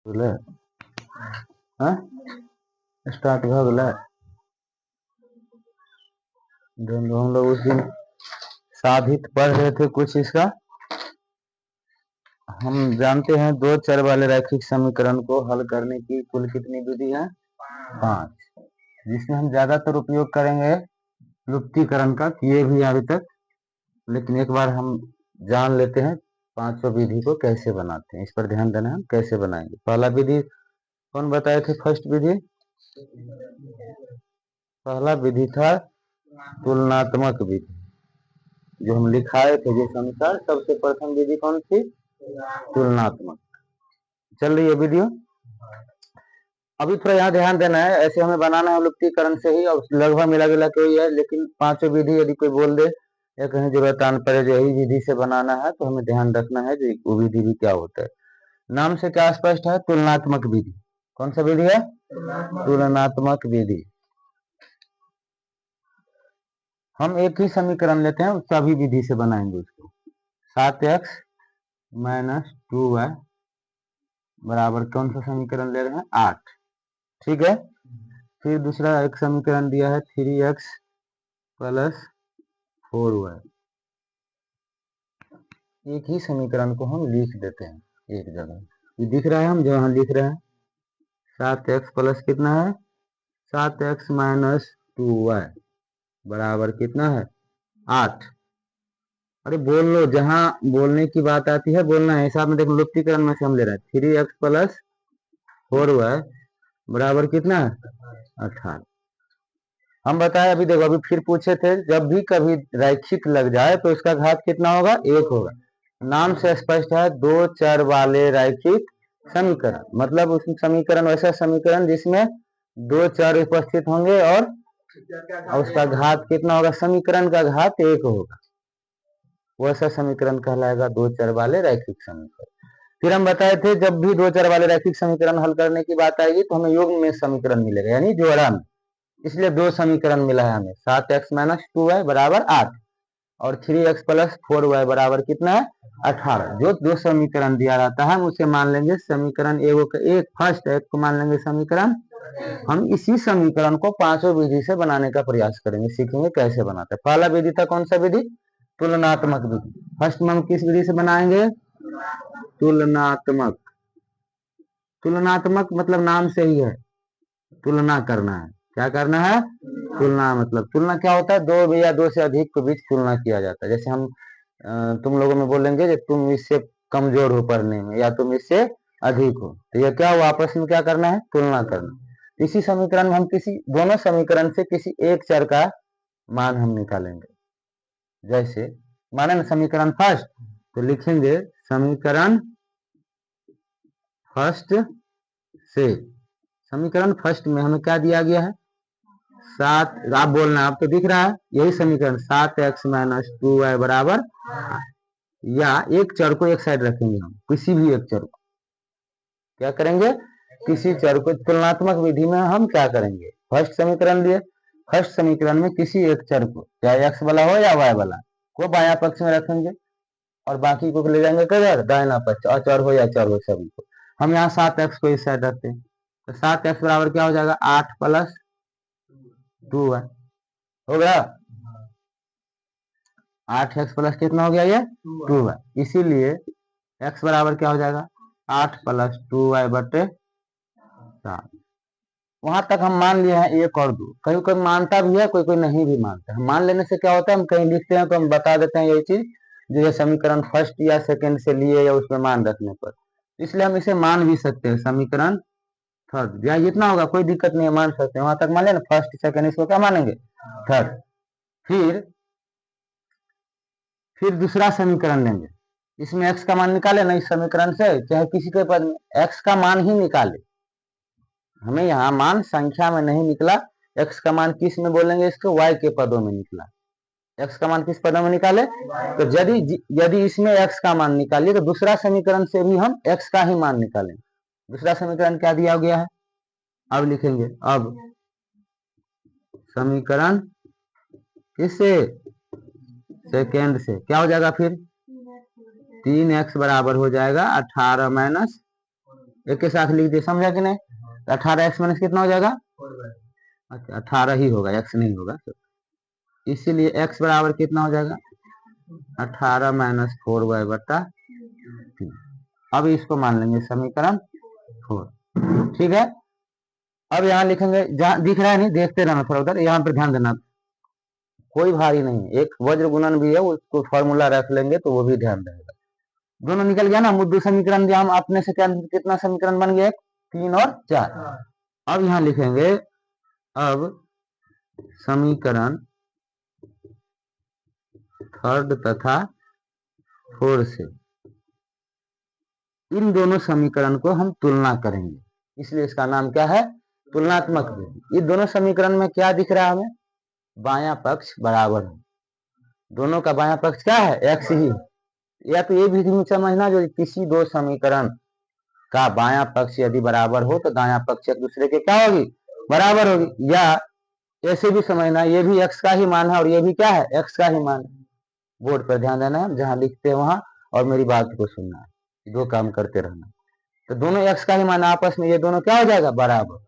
बोले हाँ स्टार्ट हो गया। जो हम लोग उस दिन साधित पढ़ रहे थे कुछ इसका। हम जानते हैं दो चर वाले रैखिक समीकरण को हल करने की कुल कितनी विधि है? 5, जिसमें हम ज्यादातर उपयोग करेंगे लुप्तीकरण का, किए भी अभी तक, लेकिन एक बार हम जान लेते हैं पांचों विधि को कैसे बनाते हैं। इस पर ध्यान देना है, हम कैसे बनाएंगे। पहला विधि कौन बताए थे? फर्स्ट विधि, पहला विधि था तुलनात्मक विधि, जो हम लिखाए थे जिस अनुसार। सबसे प्रथम विधि कौन थी? तुलनात्मक। चल रही है वीडियो? अभी थोड़ा यहाँ ध्यान देना है, ऐसे हमें बनाना है लुप्तीकरण से ही, और लगभग मिला जुला के ही है। लेकिन पांचों विधि यदि कोई बोल दे या कहीं जरूरत आन पड़े जो यही विधि से बनाना है, तो हमें ध्यान रखना है जो वो विधि भी क्या होता है। नाम से क्या स्पष्ट है? तुलनात्मक विधि। कौन सा विधि है? तुलनात्मक विधि। हम एक ही समीकरण लेते हैं, सभी विधि से बनाएंगे उसको। 7x माइनस 2y बराबर कौन सा समीकरण ले रहे हैं? 8। ठीक है। फिर दूसरा एक समीकरण दिया है 3x प्लस 4y। एक ही समीकरण को हम लिख देते हैं एक जगह। ये दिख रहा है, हम जो यहाँ लिख रहे हैं 7x प्लस कितना है? 7x माइनस 2y बराबर कितना है? 8। अरे बोल लो, जहां बोलने की बात आती है बोलना है। हिसाब में देखो, लुप्तीकरण में से हम ले रहे हैं 3x प्लस 4y बराबर कितना है? 18। हम बताए अभी, देखो अभी फिर पूछे थे, जब भी कभी रैखिक लग जाए तो इसका घात कितना होगा? 1 होगा। नाम से स्पष्ट है, दो चर वाले रैखिक समीकरण, मतलब उस समीकरण वैसा समीकरण जिसमें दो चर उपस्थित होंगे और उसका घात कितना होगा? समीकरण का घात 1 होगा। वैसा समीकरण कहलाएगा दो चर वाले रैखिक समीकरण। फिर हम बताए थे, जब भी दो चर वाले रैखिक समीकरण हल करने की बात आएगी तो हमें युग्म में समीकरण मिलेगा, यानी जोड़ा में। इसलिए दो समीकरण मिला है हमें, 7x माइनस 2y बराबर 8 और 3x प्लस 4y बराबर कितना है? 18। जो दो समीकरण दिया रहता है हम उसे मान लेंगे समीकरण एक फर्स्ट, एक को मान लेंगे समीकरण। हम इसी समीकरण को पांचों विधि से बनाने का प्रयास करेंगे, सीखेंगे कैसे बनाते हैं। पहला विधि था कौन सा विधि? तुलनात्मक विधि। फर्स्ट में हम किस विधि से बनाएंगे? तुलनात्मक। तुलनात्मक मतलब नाम से ही है, तुलना करना है। क्या करना है? तुलना। मतलब तुलना क्या होता है? दो या दो से अधिक के बीच तुलना किया जाता है। जैसे हम तुम लोगों में बोलेंगे कि तुम इससे कमजोर हो पढ़ने में या तुम इससे अधिक हो, तो यह क्या हुआ? आपस में क्या करना है? तुलना करना। इसी समीकरण में हम किसी दोनों समीकरण से किसी एक चर का मान हम निकालेंगे। जैसे माने ना समीकरण फर्स्ट, तो लिखेंगे समीकरण फर्स्ट से। समीकरण फर्स्ट में हमें क्या दिया गया है? 7। आप बोलना, आपको दिख रहा है यही समीकरण, 7x माइनस 2y बराबर, या एक चर को एक साइड रखेंगे हम, किसी भी एक चर को क्या करेंगे? किसी चर को। तुलनात्मक विधि में हम क्या करेंगे? फर्स्ट समीकरण लिए, फर्स्ट समीकरण में किसी एक चर को, चाहे x वाला हो या y वाला, को बाया पक्ष में रखेंगे और बाकी को ले जाएंगे किधर? दाहिना पक्ष, अचर हो या चर हो सभी को। हम यहाँ 7x को इस साइड रखते हैं, तो 7x बराबर क्या हो जाएगा? 8 प्लस 2y हो गया। 8x प्लस कितना हो गया? ये 2y। इसीलिए x बराबर क्या हो जाएगा? 8 प्लस 2y बटे 7। वहां तक हम मान लिए हैं 1 और 2। कहीं कोई मानता भी है, कोई कोई नहीं भी मानता है। मान लेने से क्या होता है, हम कहीं लिखते हैं तो हम बता देते हैं यही चीज, जो ये समीकरण फर्स्ट या सेकंड से लिए या उसमें मान रखने पर। इसलिए हम इसे मान भी सकते हैं समीकरण थर्ड, या जितना होगा कोई दिक्कत नहीं है, मान सकते हैं। वहां तक मान लेना, फर्स्ट सेकंड, इसको क्या मानेंगे? थर्ड। फिर दूसरा समीकरण लेंगे, इसमें x का मान निकाले ना इस समीकरण से, चाहे किसी के पद में x का मान ही निकाले। हमें यहाँ मान संख्या में नहीं निकला, x का मान किस में बोलेंगे? इसको y के पदों में निकला। x का मान किस पदों में निकाले? तो यदि इसमें x का मान निकालिए तो दूसरा समीकरण से भी हम x का ही मान निकालेंगे। दूसरा समीकरण क्या दिया गया है? अब लिखेंगे, अब समीकरण किससे? सेकेंड से। क्या हो जाएगा फिर? 3x बराबर हो जाएगा 18 माइनस एक के साथ लिख दिए, समझा कि नहीं? 18x माइनस कितना हो जाएगा? अच्छा 18 ही होगा, x नहीं होगा, इसीलिए x बराबर कितना हो जाएगा? 18 माइनस 4y बटा 3। अब इसको मान लेंगे समीकरण 4। ठीक है, अब यहाँ लिखेंगे, जहाँ दिख रहा है नहीं, देखते रहना थोड़ा उधर, यहाँ पर ध्यान देना, कोई भारी नहीं, एक वज्र गुणन भी है, उसको फॉर्मूला रख लेंगे तो वो भी ध्यान रहेगा। दोनों निकल गया ना, मुद्दू समीकरण दिया हम अपने से, क्या कितना समीकरण बन गया? 3 और 4। अब यहाँ लिखेंगे, अब समीकरण थर्ड तथा फोर्थ से इन दोनों समीकरण को हम तुलना करेंगे, इसलिए इसका नाम क्या है? तुलनात्मक विधि। ये दोनों समीकरण में क्या दिख रहा है हमें? बायां पक्ष बराबर है, दोनों का बायां पक्ष क्या है? x ही। या तो ये विधि में समझना, जो किसी दो समीकरण का बायां पक्ष यदि बराबर हो तो दायां पक्ष एक दूसरे के क्या होगी? बराबर होगी। या ऐसे भी समझना, ये भी x का ही मान है और ये भी क्या है? x का ही मान है। बोर्ड पर ध्यान देना है, जहां लिखते हैं वहां, और मेरी बात को सुनना है, दो काम करते रहना। तो दोनों x का ही मान आपस में, ये दोनों क्या हो जाएगा? बराबर।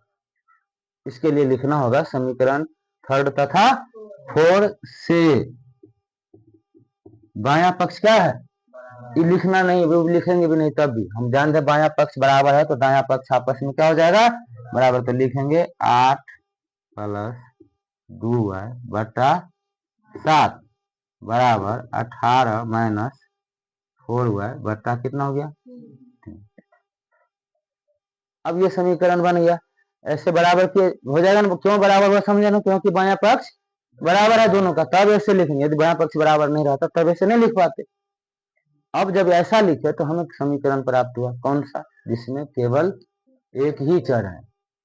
इसके लिए लिखना होगा समीकरण थर्ड तथा फोर्थ से बायां पक्ष क्या है? ये लिखना नहीं, वो लिखेंगे भी नहीं तब भी हम जानते हैं बायां पक्ष बराबर है, तो दायां पक्ष आपस में क्या हो जाएगा? बराबर। तो लिखेंगे 8 प्लस 2y बटा 7 बराबर 18 माइनस 4y बटा कितना हो गया? अब ये समीकरण बन गया। ऐसे बराबर के हो जाएगा ना, क्यों बराबर हुआ समझे ना? क्योंकि बायां पक्ष बराबर है दोनों का, तब ऐसे लिखेंगे। यदि बायां पक्ष बराबर नहीं रहता तब ऐसे नहीं लिख पाते। अब जब ऐसा लिखे तो हमें समीकरण प्राप्त हुआ, कौन सा? जिसमें केवल एक ही चर है,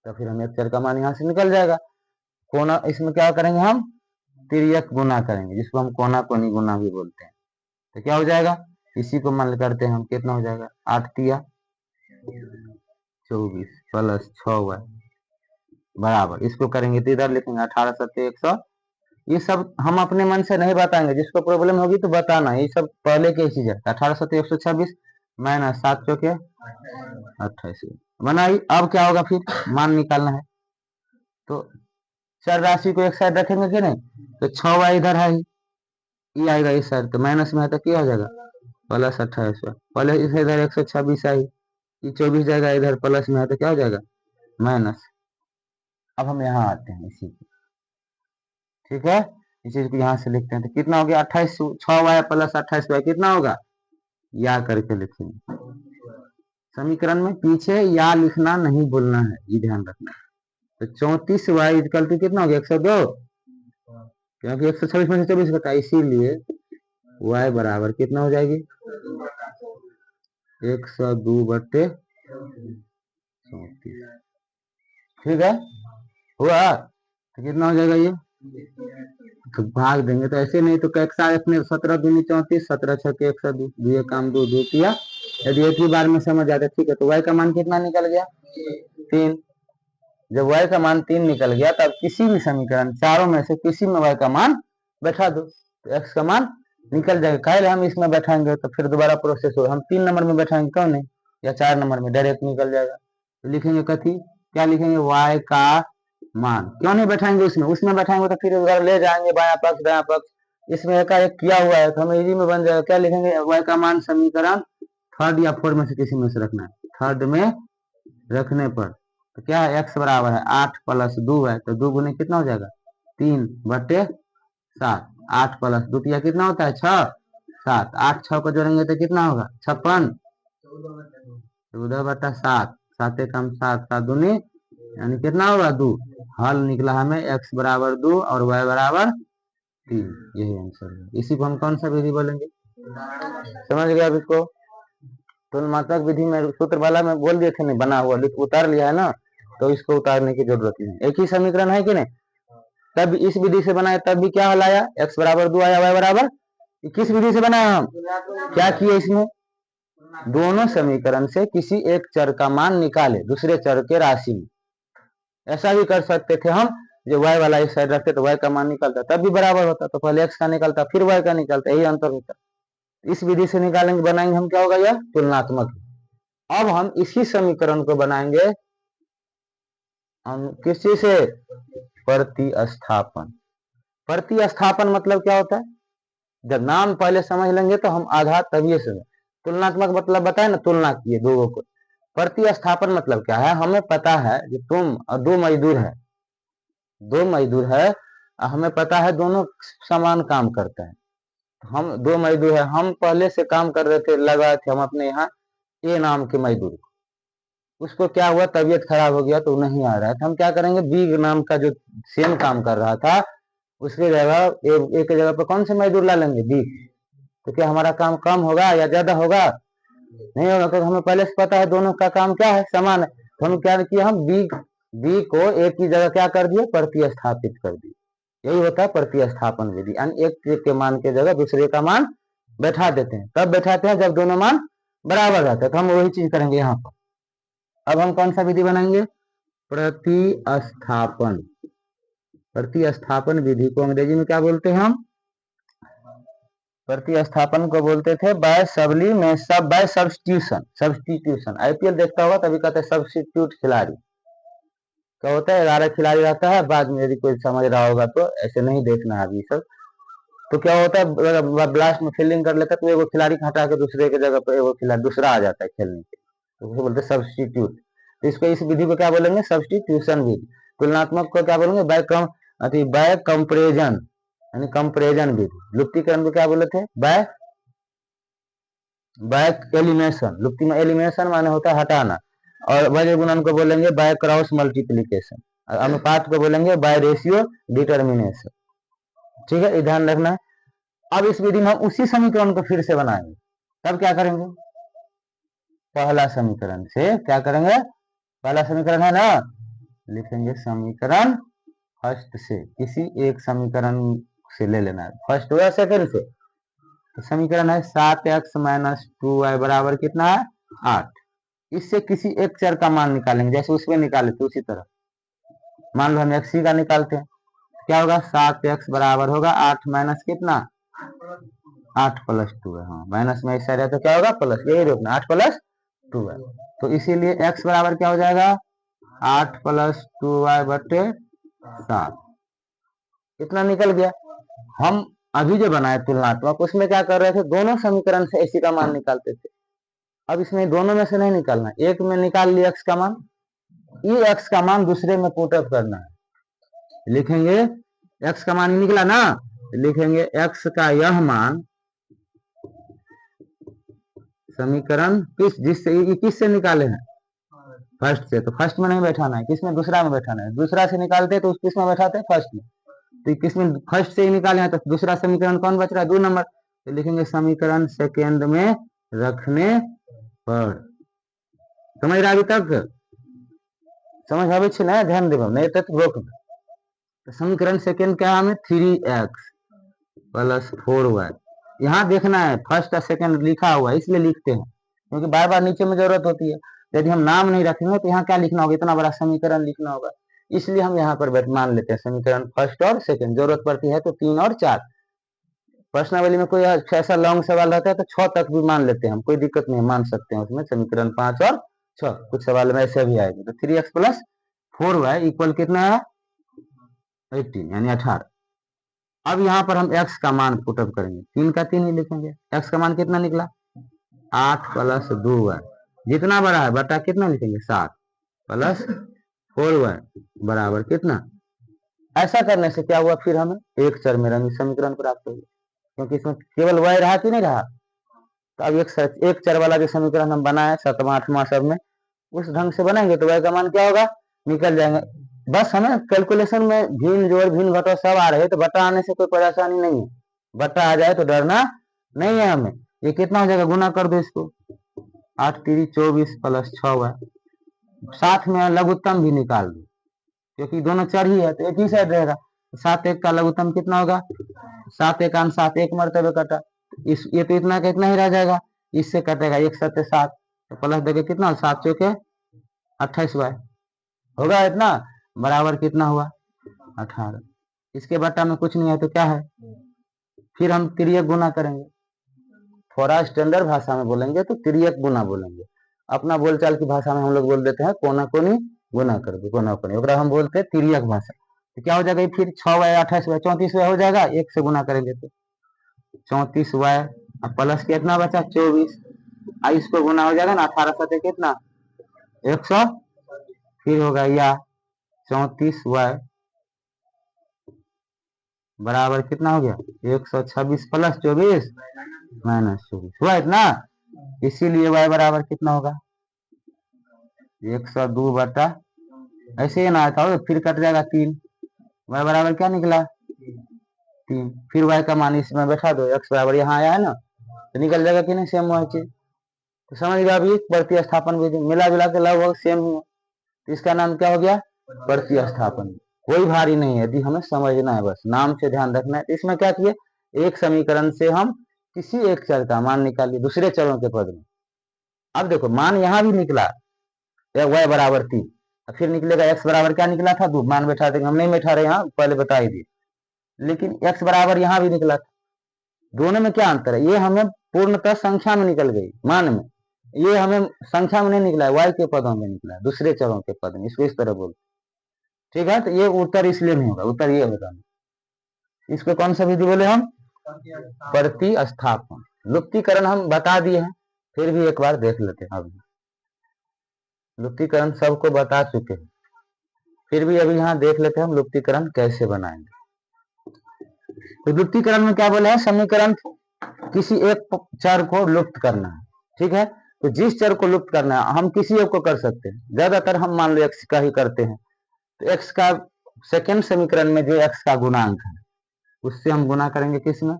तो फिर हमें एक चर का मान यहाँ से निकल जाएगा। कोना, इसमें क्या करेंगे हम? तिर्यक गुना करेंगे, जिसको हम कोना कोनी गुना भी बोलते हैं। तो क्या हो जाएगा? इसी को मान करते हैं हम, कितना हो जाएगा? 8 तिया 24 प्लस 6y बराबर, इसको करेंगे तो इधर लिखेंगे 18 सत्ते 100। ये सब हम अपने मन से नहीं बताएंगे, जिसको प्रॉब्लम होगी तो बताना, ये सब पहले की चीज है। 18 सत्ते 126 माइनस 7 चौके 28 बनाई। अब क्या होगा? फिर मान निकालना है, तो चर राशि को एक साइड रखेंगे कि नहीं? तो 6y इधर है, ये आएगा इस साइड, तो माइनस में है तो क्या हो जाएगा? प्लस 28। पहले इसे इधर 126 आई, ये 24 जाएगा इधर, प्लस में है तो क्या हो जाएगा? माइनस। अब हम यहाँ आते हैं इसी को, ठीक है, इस चीज को यहाँ से लिखते हैं, तो कितना हो गया? 28 6y प्लस 28y कितना होगा? या करके लिखेंगे। समीकरण में पीछे या लिखना नहीं भूलना है, ये ध्यान रखना है। तो 34y इक्वल टू कितना हो गया? 102, क्योंकि 126 में से 24 घटा, इसीलिए y बराबर कितना हो जाएगी? 102 बटे 34। ठीक है, हुआ? तो कितना हो जाएगा ये? तो भाग देंगे, तो ऐसे नहीं तो कैसा अपने 17 दूनी 34, 17 छके 102, दुए काम 2 2 किया। यदि एक ही बार में समझ जाता, ठीक है। तो y का मान कितना निकल गया? 3। जब y का मान 3 निकल गया, तब किसी भी समीकरण चारों में से किसी में y का मान बैठा दो, तो x का मान निकल जाएगा। कल हम इसमें बैठाएंगे तो फिर दोबारा प्रोसेस होगा, हम 3 नंबर में बैठाएंगे क्यों नहीं, या 4 नंबर में डायरेक्ट निकल जाएगा। तो लिखेंगे कथी, क्या लिखेंगे? y का मान। क्यों नहीं बैठाएंगे उसमें? उसमें बैठाएंगे तो फिर उधर ले जाएंगे बायां पक्ष दायां पक्ष, इसमें एकाएक किया हुआ है तो हमें इजी में बन जाएगा। क्या लिखेंगे? y का मान समीकरण थर्ड या फोर्थ में से किसी में से रखना है, थर्ड में रखने पर तो क्या है? x बराबर है 8 प्लस 2 है, तो 2 गुने कितना हो जाएगा? 3 बटे 7। 8 प्लस 2 तिया कितना होता है? 6 7, 8 6 को जोड़ेंगे तो कितना होगा? 56, 14 बटा 7, 7 कम 7, 7 दूनी यानी कितना होगा? 2। हल निकला हमें x बराबर 2 और y बराबर 3, यही आंसर है। इसी को हम कौन सा विधि बोलेंगे? समझ गया अब इसको? तुलनात्मक विधि में सूत्र वाला में बोल दिए थे, नहीं बना हुआ लिख उतार लिया है ना, तो इसको उतारने की जरूरत नहीं। एक ही समीकरण है कि नहीं, तब इस विधि से बनाया, तब भी क्या हल आया? x बराबर 2 आया, y बराबर। किस विधि से बनाया हम? क्या किए इसमें? दोनों समीकरण से किसी एक चर का मान निकाले दूसरे चर के राशि में। ऐसा भी कर सकते थे हम, जो y वाला इस साइड रखते तो y का मान निकलता, तब भी बराबर होता, तो पहले x का निकलता फिर y का निकलता, यही अंतर होता। इस विधि से निकालेंगे, बनाएंगे हम, क्या होगा? यह तुलनात्मक। अब हम इसी समीकरण को बनाएंगे हम किसी से प्रतिस्थापन। प्रतिस्थापन मतलब क्या होता है? जब नाम पहले समझ लेंगे तो हम आधा तभी से तुलनात्मक मतलब बताए ना, तुलना किए दो को। प्रतिस्थापन मतलब क्या है? हमें पता है कि तुम और दो मजदूर है, हमें पता है दोनों समान काम करते हैं। हम दो मजदूर है, हम पहले से काम कर रहे थे, लगाए थे हम अपने यहाँ ए नाम के मजदूर को। उसको क्या हुआ, तबीयत खराब हो गया तो नहीं आ रहा है, तो हम क्या करेंगे, बी नाम का जो सेम काम कर रहा था उसके जगह एक जगह पर कौन से मजदूर ला लेंगे, बी। तो क्या हमारा काम कम होगा या ज्यादा होगा? नहीं होगा, क्योंकि हमें पहले से पता है दोनों का काम क्या है, समान है। तो हम क्या किया, हम बी को एक की जगह क्या कर दिए, प्रतिस्थापित कर दिए। यही होता है प्रतिस्थापन विधि, यानी एक के मान के जगह दूसरे का मान बैठा देते हैं। तब बैठाते हैं जब दोनों मान बराबर रहते हैं, तो हम वही चीज करेंगे यहाँ पर। अब हम कौन सा विधि बनाएंगे, प्रतिस्थापन। प्रतिस्थापन विधि को अंग्रेजी में क्या बोलते हैं हम? प्रतिस्थापन को बोलते थे बाय सब्स्टिट्यूशन। आईपीएल देखता होगा तभी कहते हैं सब्स्टिट्यूट खिलाड़ी। क्या होता है, 11 खिलाड़ी रहता है, बाद में यदि कोई समझ रहा होगा तो ऐसे नहीं देखना है अभी सब। तो क्या होता है, ब्लास्ट में फील्डिंग कर लेता है तो एगो खिलाड़ी हटा के दूसरे के जगह पर एगो खिलाड़ी दूसरा आ जाता है खेलने के, तो उसे बोलते हैं सब्स्टिट्यूट। तो इसको, इस विधि को क्या बोलेंगे, सब्स्टिट्यूशन विधि। तुलनात्मक को क्या बोलेंगे, बाय कंपेरिजन, यानी कंपेरिजन विधि। लुप्तीकरण को क्या बोले थे, बाय एलिमिनेशन। लुप्ती में एलिमिनेशन माने होता है हटाना। और वजह गुणन को बोलेंगे बाय क्रॉस मल्टीप्लीकेशन। अनुपात को बोलेंगे बाय रेशियो डिटर्मिनेशन। ठीक है, ध्यान रखना है। अब इस विधि में हम उसी समीकरण को फिर से बनाएंगे। तब क्या करेंगे, पहला समीकरण से क्या करेंगे, पहला समीकरण है ना, लिखेंगे समीकरण फर्स्ट से, किसी एक समीकरण से ले लेना है, फर्स्ट या सेकंड से। तो समीकरण है 7x - 2y बराबर कितना है, 8। इससे किसी एक चर का मान निकालेंगे, जैसे उसमें निकाले थे उसी तरह। मान लो हम x का निकालते हैं, क्या होगा, 7x बराबर होगा 8 माइनस कितना, 8 + 2 है। हाँ, माइनस में ऐसा रहता तो क्या होगा, प्लस, यही रोकना, 8 + 2 है। तो इसीलिए x बराबर क्या हो जाएगा, 8 + 2y बटे 7। इतना निकल गया। हम अभी जो बनाए तुलनात्मक, उसमें क्या कर रहे थे, दोनों समीकरण से इसी का मान निकालते थे। अब इसमें दोनों में से नहीं निकालना, एक में निकाल लिया x का मान, ये x का मान दूसरे में पुटअप करना है। लिखेंगे x का मान निकला ना, लिखेंगे x का यह मान, समीकरण किस से निकाले हैं, फर्स्ट से। तो फर्स्ट में नहीं बैठाना है, किसमें, दूसरा में बैठाना है। दूसरा से निकालते तो किस में बैठाते हैं, फर्स्ट में। तो किसमें, फर्स्ट से ही निकाले हैं, तो दूसरा समीकरण कौन बच रहा है, 2 नंबर। तो लिखेंगे समीकरण सेकेंड में रखने पर। समझ रहा, अभी तक समझ आवे छे ना, ध्यान देबो नहीं तो रोक दे। तो समीकरण सेकेंड क्या है, हमें 3x + 4y। यहाँ देखना है, फर्स्ट और सेकेंड लिखा हुआ है इसलिए लिखते हैं, क्योंकि बार बार नीचे में जरूरत होती है। यदि हम नाम नहीं रखेंगे तो यहाँ क्या लिखना होगा, इतना बड़ा समीकरण लिखना होगा। इसलिए हम यहाँ पर मान लेते हैं समीकरण फर्स्ट और सेकेंड। जरूरत पड़ती है तो 3 और 4। प्रश्नावली में कोई ऐसा लॉन्ग सवाल रहता है तो 6 तक भी मान लेते हैं हम, कोई दिक्कत नहीं, मान सकते हैं उसमें। समीकरण 5 और 6 कुछ सवाल में ऐसे भी आएगी। तो 3x + 4y इक्वल कितना है, 18, यानी 18। अब यहाँ पर हम x का मान पुटअप करेंगे, 3 का 3 ही लिखेंगे। x का मान कितना निकला, 8 + 2y, जितना बड़ा है बटा कितना लिखेंगे, 7 + 4y बराबर कितना। ऐसा करने से क्या हुआ, फिर हमें एक चर में समीकरण प्राप्त हो गया, क्योंकि इसमें केवल y रहा कि नहीं रहा। तो अब एक चर वाला जो समीकरण हम बनाए 7वां 8वां सब में, उस ढंग से बनाएंगे तो y का मान क्या होगा, निकल जाएंगे। बस हमें कैलकुलेशन में भिन्न जोड़ भिन्न घटाव सब आ रहे हैं, तो बटा आने से कोई परेशानी नहीं है। बटा आ जाए तो डरना नहीं है हमें। ये कितना हो जाएगा, गुना कर दो इसको, 8 × 3 = 24 + 6y। साथ में लघुत्तम भी निकाल दो, क्योंकि दोनों चर ही है तो एक ही साइड रहेगा। 7 1 का लघुत्तम कितना होगा, 7 1 7, एक मरतबे कटा। इस ये तो इतना का इतना ही रह जाएगा, इससे कटेगा 1 7 7, तो प्लस देके कितना, 7 चौके 28y होगा, इतना बराबर कितना हुआ, 18। इसके बटा में कुछ नहीं है तो क्या है, फिर हम तिर्यक गुना करेंगे। थोड़ा स्टैंडर्ड भाषा में बोलेंगे तो तिर्यक गुना बोलेंगे। अपना बोलचाल की भाषा में हम लोग बोल देते हैं कोना कोनी गुना कर दो, कोना कोनी ओकरा हम बोलते हैं तिर्यक भाषा। तो क्या हो जाएगा फिर 6y 28y 34y हो जाएगा, 1 से गुना करेंगे तो 34y प्लस कितना बचा 24, इसको गुना हो जाएगा ना 18 सते कितना 100, फिर होगा या 34y बराबर कितना हो गया 126 प्लस 24 माइनस 24 हुआ इतना। इसीलिए y बराबर कितना होगा 102 बटा ऐसे ही ना आता हो, फिर कट जाएगा 3, y बराबर क्या निकला 3, फिर y का मान इसमें बैठा दो, x बराबर यहाँ आया है ना तो निकल जाएगा कि नहीं सेम वही चीज। तो समझ गया अभी प्रतिस्थापन विधि मिला जुला के लगभग सेम ही है, तो इसका नाम क्या हो गया प्रतिस्थापन। कोई भारी नहीं है, यदि हमें समझना है बस नाम से ध्यान रखना है। इसमें क्या किए एक समीकरण से हम किसी एक चर का मान निकालिए दूसरे चरों के पद में। अब देखो मान यहाँ भी निकला y बराबर 3, फिर निकलेगा x बराबर क्या निकला था 2, मान बैठा देंगे हम नहीं बैठा रहे यहाँ पहले बता ही दिए, लेकिन x बराबर यहाँ भी निकला था। दोनों में क्या अंतर है, ये हमें पूर्णतः संख्या में निकल गई मान में, ये हमें संख्या में नहीं निकला है y के पदों में निकला है दूसरे चरों के पद में, इसको इस तरह बोलते। ठीक है, तो ये उत्तर इसलिए नहीं होगा, उत्तर ये होगा। इसको कौन सा विधि बोले हम प्रतिस्थापन। लुप्तीकरण हम बता दिए हैं, फिर भी एक बार देख लेते हैं। अभी लुप्तीकरण सबको बता चुके हैं, फिर भी अभी यहाँ देख लेते हैं हम लुप्तीकरण कैसे बनाएंगे। तो लुप्तीकरण में क्या बोला है, समीकरण किसी एक चर को लुप्त करना है। ठीक है, तो जिस चर को लुप्त करना है हम किसी एक को कर सकते हैं, ज्यादातर हम मान लो x का ही करते हैं। तो x का सेकेंड समीकरण में जो x का गुणांक है उससे हम गुना करेंगे किस में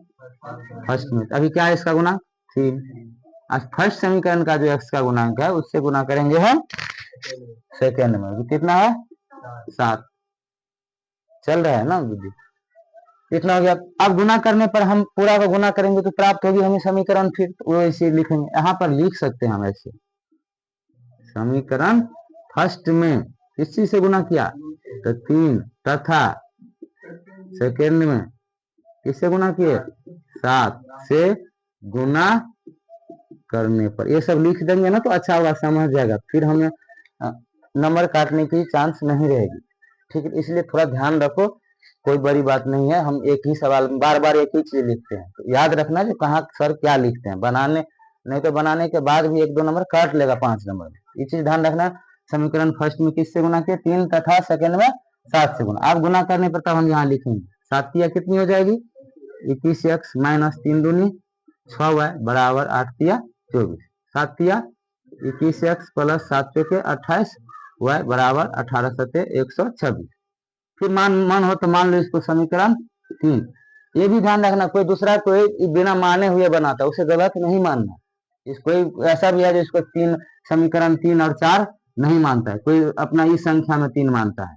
फर्स्ट में। अभी क्या है इसका गुणांक 3, आज फर्स्ट समीकरण का जो x का गुणांक है उससे गुना करेंगे हम सेकेंड में, अभी कितना है 7। चल रहा है ना बुद्धि, इतना हो गया। अब गुना करने पर हम पूरा का गुना करेंगे तो प्राप्त होगी हमें समीकरण, फिर वो ऐसे लिखेंगे, यहाँ पर लिख सकते हैं हम ऐसे समीकरण फर्स्ट में किस चीज से गुना किया तो 3 तथा सेकेंड में किससे गुना किए 7 से गुना करने पर, ये सब लिख देंगे ना तो अच्छा होगा समझ जाएगा, फिर हमें नंबर काटने की चांस नहीं रहेगी। ठीक है, इसलिए थोड़ा ध्यान रखो, कोई बड़ी बात नहीं है, हम एक ही सवाल बार बार एक ही चीज लिखते हैं, तो याद रखना जो कहाँ सर क्या लिखते हैं, बनाने नहीं तो बनाने के बाद भी 1-2 नंबर काट लेगा 5 नंबर में, ये चीज ध्यान रखना। समीकरण फर्स्ट में किससे गुना किया 3 तथा सेकेंड में 7 से गुना। आप गुना करने पर तब हम यहाँ लिखेंगे 7 या कितनी हो जाएगी 21x माइनस 3 दूनी 6y बराबर 8 तिया 24, 7 तिया 21x प्लस 7 चौके 28 y बराबर 18 सते 126। फिर मान हो तो मान लो इसको समीकरण 3। ये भी ध्यान रखना कोई दूसरा कोई बिना माने हुए बनाता उसे गलत नहीं मानना। कोई ऐसा भी है जो इसको 3 समीकरण 3 और 4 नहीं मानता है, कोई अपना इस संख्या में 3 मानता है,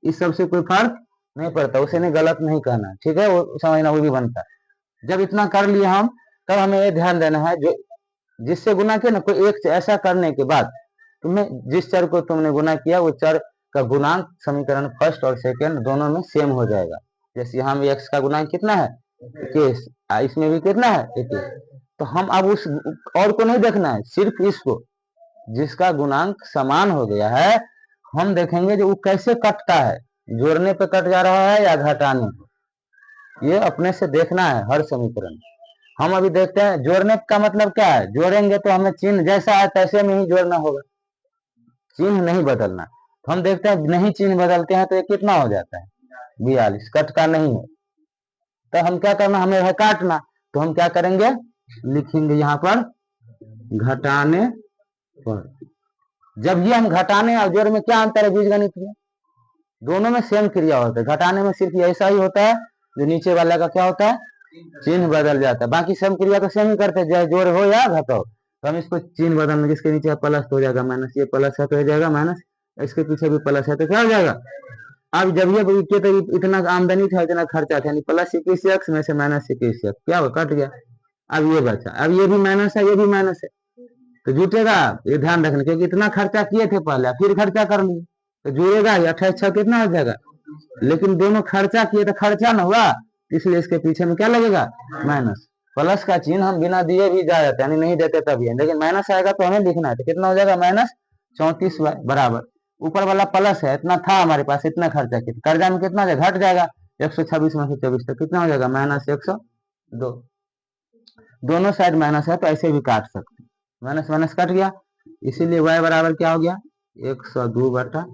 इस सबसे कोई फर्क नहीं पड़ता, उसे नहीं गलत नहीं कहना। ठीक है, वो समझना वो भी बनता है। जब इतना कर लिए हम तब हमें ये ध्यान देना है जो जिससे गुना किया ना कोई एक ऐसा करने के बाद तुम्हें जिस चर को तुमने गुना किया वो चर का गुणांक समीकरण फर्स्ट और सेकेंड दोनों में सेम हो जाएगा। जैसे यहाँ में x का गुणांक कितना है 21, इसमें भी कितना है 21, तो हम अब उस और को नहीं देखना है, सिर्फ इसको जिसका गुणांक समान हो गया है हम देखेंगे जो वो कैसे कटता है, जोड़ने पे कट जा रहा है या घटाने पे, ये अपने से देखना है हर समीकरण। हम अभी देखते हैं जोड़ने का मतलब क्या है, जोड़ेंगे तो हमें चिन्ह जैसा है तैसे में ही जोड़ना होगा, चिन्ह नहीं बदलना। तो हम देखते हैं नहीं चिन्ह बदलते हैं तो ये कितना हो जाता है 42, कटता नहीं है। तो हम क्या करना, हमें है काटना, तो हम क्या करेंगे लिखेंगे यहाँ पर घटाने पर। जब ये हम घटाने और जोड़ में क्या अंतर है बीजगणित में, दोनों में सेम क्रिया होता है, घटाने में सिर्फ ऐसा ही होता है जो नीचे वाला का क्या होता है चिन्ह बदल जाता है, बाकी सेम क्रिया तो सेम ही करते हैं चाहे जोड़ हो या घटाओ। तो हम इसको चिन्ह बदलने, जिसके नीचे प्लस हो जाएगा माइनस, ये प्लस है तो हो जाएगा माइनस, इसके पीछे भी प्लस है तो क्या हो जाएगा। अब जब ये तो इतना आमदनी था इतना खर्चा था, यानी प्लस 21x में से माइनस 21x क्या हो कट गया, अब ये बचा, अब ये भी माइनस है ये भी माइनस है तो जुटेगा, ये ध्यान रखना, क्योंकि इतना खर्चा किए थे पहले फिर खर्चा कर लिए तो जुड़ेगा, 28 कितना हो जाएगा, लेकिन दोनों खर्चा किए तो खर्चा ना हुआ इसलिए इसके पीछे में क्या लगेगा माइनस। प्लस का चिन्ह हम बिना दिए भी जा जाते, यानी नहीं देते तभी है, लेकिन माइनस आएगा तो हमें लिखना है, तो कितना हो जाएगा माइनस 34y बराबर, ऊपर वाला प्लस है, इतना था हमारे पास, इतना खर्चा कितना कर्जा में कितना घट जाएगा 126 में से 24, तो कितना हो जाएगा माइनस 102। दोनों साइड माइनस है तो ऐसे भी काट सकते, माइनस माइनस कट गया, इसीलिए y बराबर क्या हो गया 102/34।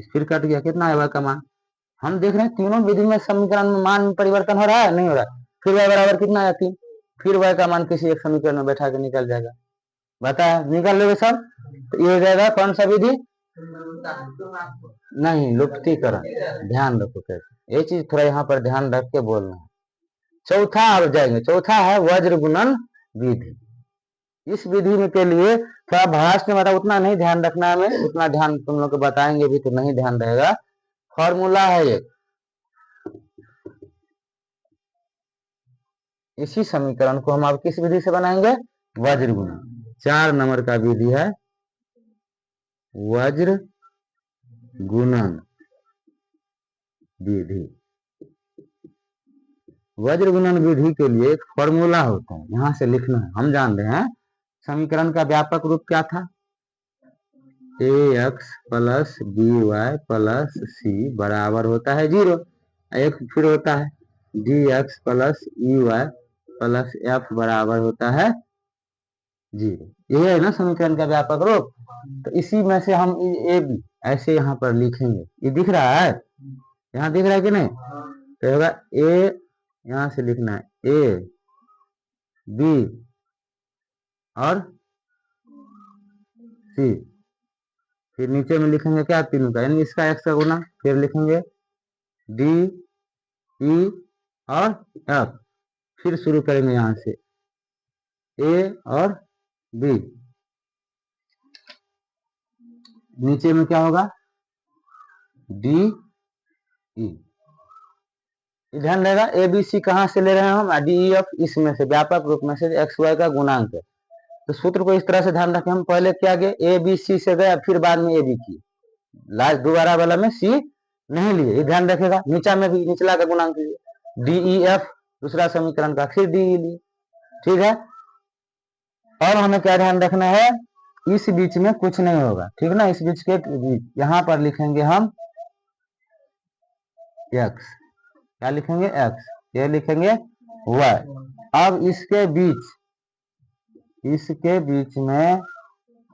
फिर कट गया, कितना है y का मान, हम देख रहे हैं तीनों विधि में समीकरण में मान परिवर्तन हो रहा है नहीं हो रहा है। फिर y बराबर कितना आया 3, फिर y का मान किसी एक समीकरण में बैठा के निकल जाएगा, बताया निकल लोगे सब, तो ये हो जाएगा कौन सा विधि, नहीं लुप्तीकरण, ध्यान रखो कैसे, ये चीज थोड़ा यहाँ पर ध्यान रख के बोलना है। चौथा अब जाएंगे, चौथा है वज्र गुणन विधि। इस विधि में के लिए थोड़ा भाषा में मतलब उतना नहीं ध्यान रखना है, हमें उतना ध्यान तुम लोग को बताएंगे भी तो नहीं ध्यान रहेगा। फॉर्मूला है एक, इसी समीकरण को हम अब किस विधि से बनाएंगे, वज्र गुणन। 4 नंबर का विधि है वज्र गुणन विधि। वज्र गुणन विधि के लिए एक फॉर्मूला होता है, यहां से लिखना है। हम जान रहे हैं समीकरण का व्यापक रूप क्या था, ax plus by plus c बराबर होता है 0। एक फिर होता है dx plus ey plus f बराबर होता है 0। ये है ना समीकरण का व्यापक रूप। तो इसी में से हम ए बी ऐसे यहाँ पर लिखेंगे, ये दिख रहा है, यहाँ दिख रहा है कि नहीं, तो होगा ए, यहाँ से लिखना है ए बी और सी, फिर नीचे में लिखेंगे क्या तीनों का, यानी इसका एक्स का गुना, फिर लिखेंगे डी ई और एफ, फिर शुरू करेंगे यहाँ से ए और बी, नीचे में क्या होगा डी ई, ध्यान रहेगा ए बी सी कहाँ से ले रहे हैं हम, डी ई एफ इसमें से व्यापक रूप में से एक्स वाई का गुणांक है। तो सूत्र को इस तरह से ध्यान रखें, हम पहले क्या गए ए बी सी से गए, फिर बाद में ए बी की, लास्ट दोबारा वाला में सी नहीं लिए, ये ध्यान रखेगा। नीचा में भी निचला का गुणांक लिए डी ई एफ दूसरा समीकरण का, फिर डी ई लिए, ठीक है। और हमें क्या ध्यान रखना है, इस बीच में कुछ नहीं होगा, ठीक ना, इस बीच के यहाँ पर लिखेंगे हम एक्स, क्या लिखेंगे एक्स, ये लिखेंगे वाई। अब इसके बीच में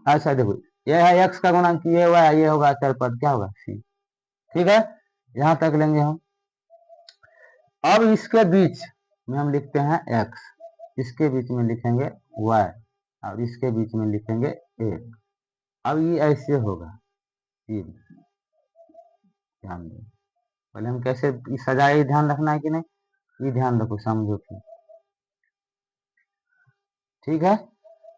अच्छा देखो ये है एक्स का गुणांक, ये वाई, ये होगा अचर पद, क्या होगा सी, ठीक है, यहां तक लेंगे हम। अब इसके बीच में हम लिखते हैं एक्स, इसके बीच में लिखेंगे वाई और इसके बीच में लिखेंगे ए। अब ये ऐसे होगा, ये ध्यान दो, पहले हम कैसे सजाए ध्यान रखना है कि नहीं, ये ध्यान रखो समझो फिर, ठीक है।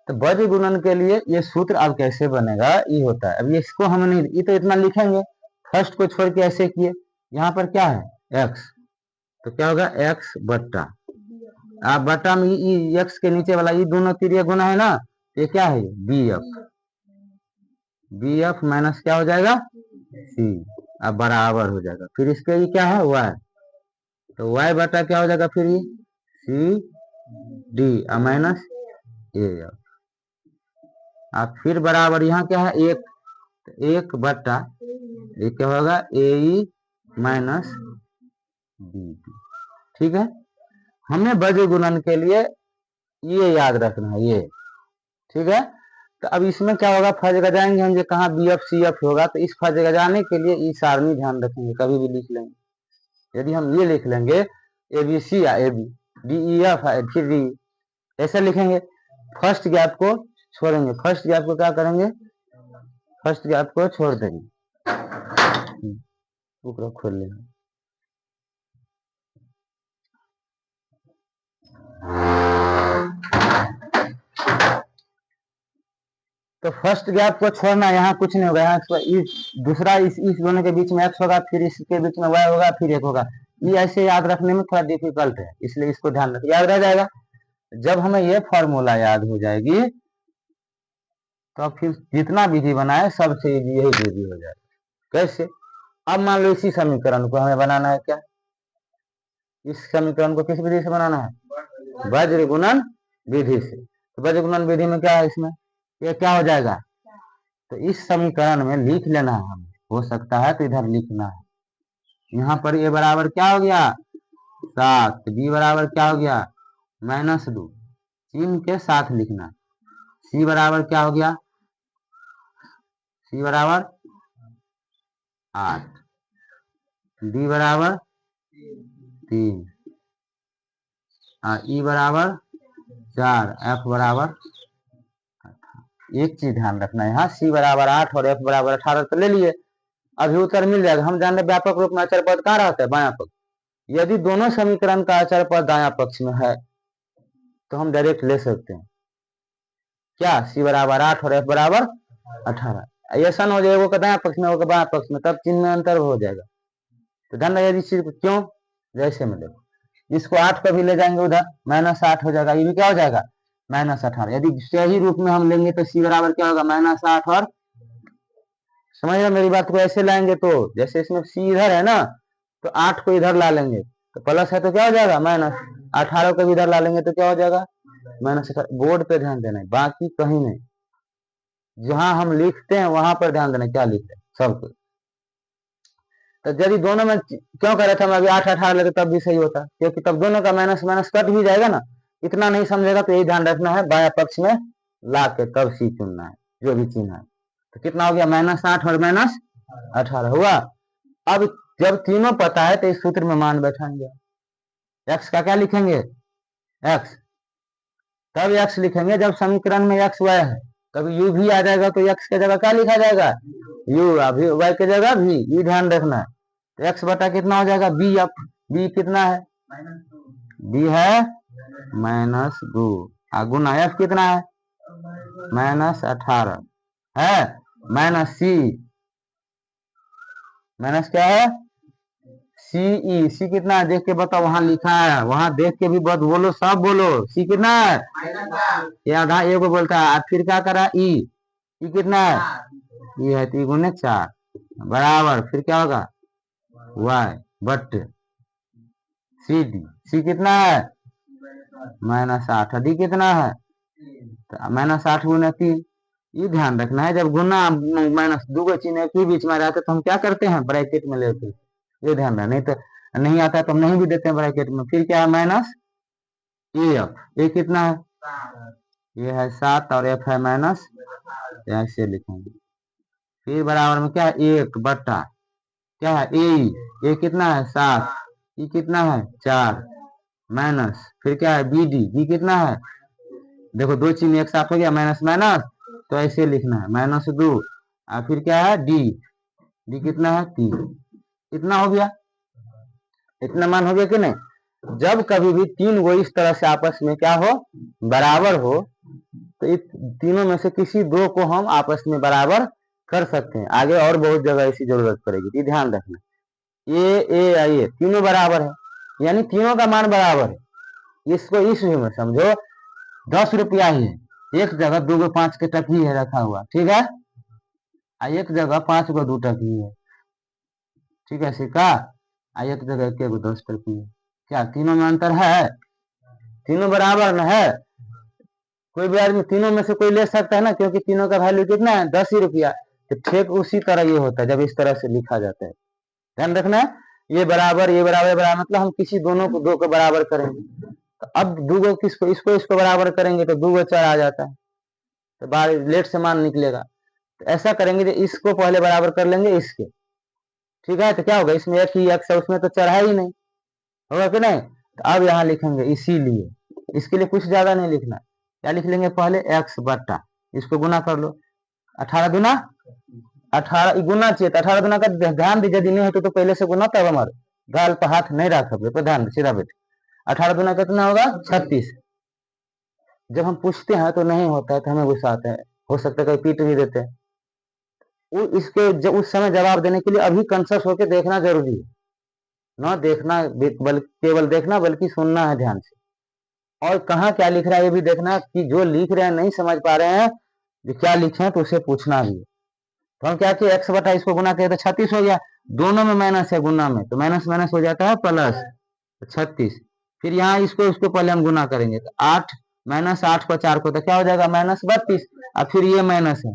तो वज्र गुणन के लिए ये सूत्र अब कैसे बनेगा, ये होता है। अब इसको हम नहीं, ये तो इतना लिखेंगे, फर्स्ट को छोड़ के ऐसे किए, यहाँ पर क्या है एक्स, तो क्या होगा एक्स बट्टा, आप बट्टा में एक्स के नीचे वाला ये दोनों तीर गुना है ना, ये क्या है बी एफ माइनस क्या हो जाएगा सी, अब बराबर हो जाएगा, फिर इसके ये क्या है वाई, तो वाई बटा क्या हो जाएगा फिर ये सी डी माइनस ए, अब फिर बराबर यहाँ क्या है एक बट्टा ये क्या होगा ए माइनस बी, ठीक है। हमें वज्र गुणन के लिए ये याद रखना है ये, ठीक है। तो अब इसमें क्या होगा, फर्ज गजाएंगे हम, जो कहाँ बी एफ सी एफ होगा, तो इस फर्ज गजाने के लिए ई सारणी ध्यान रखेंगे, कभी भी लिख लेंगे। यदि हम ये लिख लेंगे ए बी सी या A B D E F फिर डी, ऐसे लिखेंगे, फर्स्ट गैप को छोड़ेंगे, फर्स्ट गैप को क्या करेंगे, फर्स्ट गैप को छोड़ देंगे, खोल लेंगे। तो फर्स्ट गैप को छोड़ना, यहाँ कुछ नहीं होगा, यहाँ दूसरा इस दोनों के बीच में एक्स होगा, फिर इसके बीच में वाई होगा, फिर एक होगा, ये ऐसे याद रखने में थोड़ा डिफिकल्ट है, इसलिए इसको ध्यान रखिए, याद रह जाएगा। जब हमें ये फॉर्मूला याद हो जाएगी तो फिर जितना विधि बनाए सबसे यही विधि हो जाएगा। कैसे, अब मान लो इसी समीकरण को हमें बनाना है, क्या इस समीकरण को किस विधि से बनाना है, वज्र गुणन विधि से। तो वज्र गुणन विधि में क्या है, इसमें ये क्या हो जाएगा, तो इस समीकरण में लिख लेना है हमें, हो सकता है तो इधर लिखना है। यहाँ पर ये बराबर क्या हो गया 7, बी बराबर क्या हो गया -2, चिन्ह के साथ लिखना। सी बराबर क्या हो गया, सी बराबर 8, डी बराबर 3, ई बराबर 4, एफ बराबर। एक चीज ध्यान रखना है, यहाँ सी बराबर 8 और एफ बराबर 18 तो ले लिए, अभी उत्तर मिल जाएगा। हम जान रहे व्यापक रूप में अचर पद कहाँ रहता है, बायां पक्ष। यदि दोनों समीकरण का अचर पद दायां पक्ष में है तो हम डायरेक्ट ले सकते हैं, क्या सी बराबर 8 और एफ बराबर 18। ऐसा न हो जाए वो का दायां पक्ष में वो का बायां पक्ष में, तब चिन्ह में अंतर हो जाएगा। तो ध्यान रखिए इस चीज को, क्यों, जैसे में देखो इसको 8 को भी ले जाएंगे उधर -8 हो जाएगा, ये भी क्या हो जाएगा -18। यदि सही रूप में हम लेंगे तो सी बराबर क्या होगा -8 और, समझ रहे मेरी बात को, ऐसे लाएंगे तो जैसे इसमें सी इधर है ना, तो 8 को इधर ला लेंगे तो प्लस है तो क्या हो जाएगा -18 को भी इधर ला लेंगे तो क्या हो जाएगा -18। बोर्ड पे ध्यान देना है, बाकी कहीं नहीं, जहां हम लिखते हैं वहां पर ध्यान देना क्या लिखते हैं सब कुछ। तो यदि दोनों में क्यों कर रहे थे हम अभी 8-18 लेते तब भी सही होता, क्योंकि तब दोनों का माइनस माइनस कट भी जाएगा ना। इतना नहीं समझेगा तो यही ध्यान रखना है, बाया पक्ष में ला के तब सी चुनना है जो भी चिन्ह है। तो कितना हो गया -8 और -18 हुआ। अब जब तीनों पता है तो इस सूत्र में मान बैठाएंगे, एक्स का क्या लिखेंगे एक्स, तब एक्स लिखेंगे जब समीकरण में एक्स वाई है। कभी यू भी आ जाएगा तो एक्स के जगह क्या लिखा जाएगा यू, अभी वाई के जगह भी, ये ध्यान रखना है। तो एक्स बटा कितना हो जाएगा बी, अब बी कितना है बी है -2, गुना एफ कितना है -18 है, माइनस सी, माइनस क्या है सीई, सी कितना है देख के बताओ, वहां लिखा है, वहां देख के भी बात बोलो, सब बोलो। सी कितना है ये आधा एगो बोलता है, फिर क्या करा ई कितना है ये है 3 गुने 4 बराबर, फिर क्या होगा वाई बट सी डी, सी कितना है -8, डी कितना है तो -8 गुना 3। ये ध्यान रखना है जब गुना -2 को चिन्ह के बीच में रहते तो हम क्या करते हैं ब्रैकेट में लेते, ये ध्यान रखना, नहीं तो नहीं आता है तो हम नहीं भी देते हैं ब्रैकेट में। फिर क्या है माइनस एफ, ये कितना है ये है 7 और एफ है माइनस, ऐसे लिखेंगे। फिर बराबर में क्या है 1 बटा क्या है ए कितना है 7, ई कितना है 4 माइनस, फिर क्या है बी डी, बी कितना है देखो दो चिन्ह एक साथ हो गया माइनस माइनस, तो ऐसे लिखना है -2 और फिर क्या है डी, डी कितना है 3। इतना हो गया, इतना मान हो गया कि नहीं। जब कभी भी तीन वो इस तरह से आपस में क्या हो बराबर हो तो इस तीनों में से किसी दो को हम आपस में बराबर कर सकते हैं। आगे और बहुत जगह ऐसी जरूरत पड़ेगी, तो ध्यान रखना ये तीनों बराबर है, यानी तीनों का मान बराबर है। इसको इस वे में समझो 10 रुपया ही है, एक जगह 2 गो 5 के टकी है रखा हुआ, ठीक है, एक जगह 5 गो 2 टकी है, ठीक है सिक्का, एक जगह 1 गो 10 टकी है। क्या तीनों में अंतर है, तीनों बराबर न है। कोई भी आदमी तीनों में से कोई ले सकता है ना, क्योंकि तीनों का वैल्यू कितना है 10 ही रुपया। तो ठीक उसी तरह ये होता है जब इस तरह से लिखा जाता है, ध्यान रखना है। ये बराबर ये बराबर बराबर मतलब हम किसी दोनों को दो को बराबर करेंगे, तो अब दो गो किसको इसको बराबर करेंगे तो 2 गो 4 आ जाता है, तो बाहर लेट से मान निकलेगा। तो ऐसा करेंगे इसको पहले बराबर कर लेंगे इसके, ठीक है, तो क्या होगा इसमें एक ही एक्स है, उसमें तो चढ़ा ही नहीं होगा कि नहीं। तो अब यहाँ लिखेंगे इसीलिए, इसके लिए कुछ ज्यादा नहीं लिखना, क्या लिख लेंगे पहले एक्स बट्टा इसको गुना कर लो, 18 दुना 18 गुना चाहिए, 18 दुना का ध्यान दीजिए, यदि नहीं होते तो पहले से गुना तब हमारे गाल पर हाथ नहीं रखा पे ध्यान सीधा बैठे। 18 दुना कितना होगा 36। जब हम पूछते हैं तो नहीं होता है तो हमें गुस्सा आता है, हो सकता है कहीं पीट भी देते हैं। वो इसके जब उस समय जवाब देने के लिए अभी कंसर्स होकर देखना जरूरी है, ना देखना केवल देखना बल्कि सुनना है ध्यान से, और कहाँ क्या लिख रहा है ये भी देखना, कि जो लिख रहे हैं नहीं समझ पा रहे हैं जो क्या लिखे हैं तो उसे पूछना भी है। तो हम क्या किए एक्स बटा इसको गुना किए तो 36 हो गया, दोनों में माइनस है गुना में, तो माइनस माइनस हो जाता है प्लस 36। फिर यहाँ इसको उसको पहले हम गुना करेंगे, तो 8 माइनस 8 को 4 को तो क्या हो जाएगा -32, और फिर ये माइनस है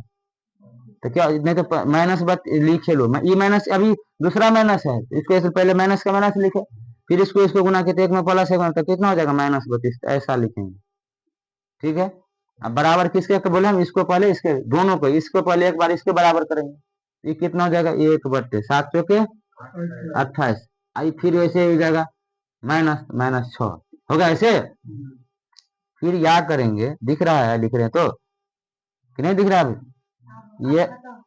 तो क्या, नहीं तो माइनस लिखे लो, ये माइनस अभी दूसरा माइनस है, इसको ऐसे पहले माइनस का माइनस लिखे, फिर इसको गुना के, तो एक में प्लस है तो कितना हो जाएगा -32, ऐसा लिखेंगे। ठीक है, अब बराबर किसके तो बोले हम, इसको पहले इसके दोनों को, इसको पहले एक बार इसके बराबर करेंगे, ये कितना हो जाएगा 1/7 चौके 28, आई फिर वैसे हो जाएगा -6 होगा ऐसे। फिर या करेंगे, दिख रहा है लिख रहे हैं तो कि नहीं दिख रहा है,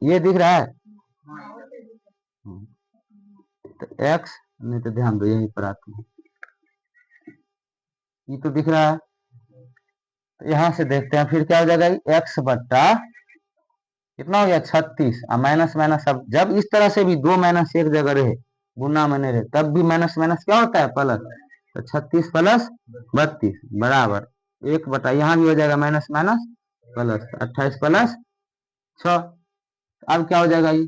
ये दिख रहा है, तो x, नहीं तो ध्यान दो यहीं पर आते हैं, ये तो दिख रहा है, तो यहां से देखते हैं फिर क्या हो जाएगा, x बट्टा कितना हो गया 36, माइनस माइनस, अब जब इस तरह से भी दो माइनस एक जगह रहे, गुना में नहीं रहे, तब भी माइनस माइनस क्या होता है प्लस, तो 36 प्लस 32 बराबर 1 बटा, यहाँ भी हो जाएगा माइनस माइनस प्लस, 28 प्लस 6, अब क्या हो जाएगा, ये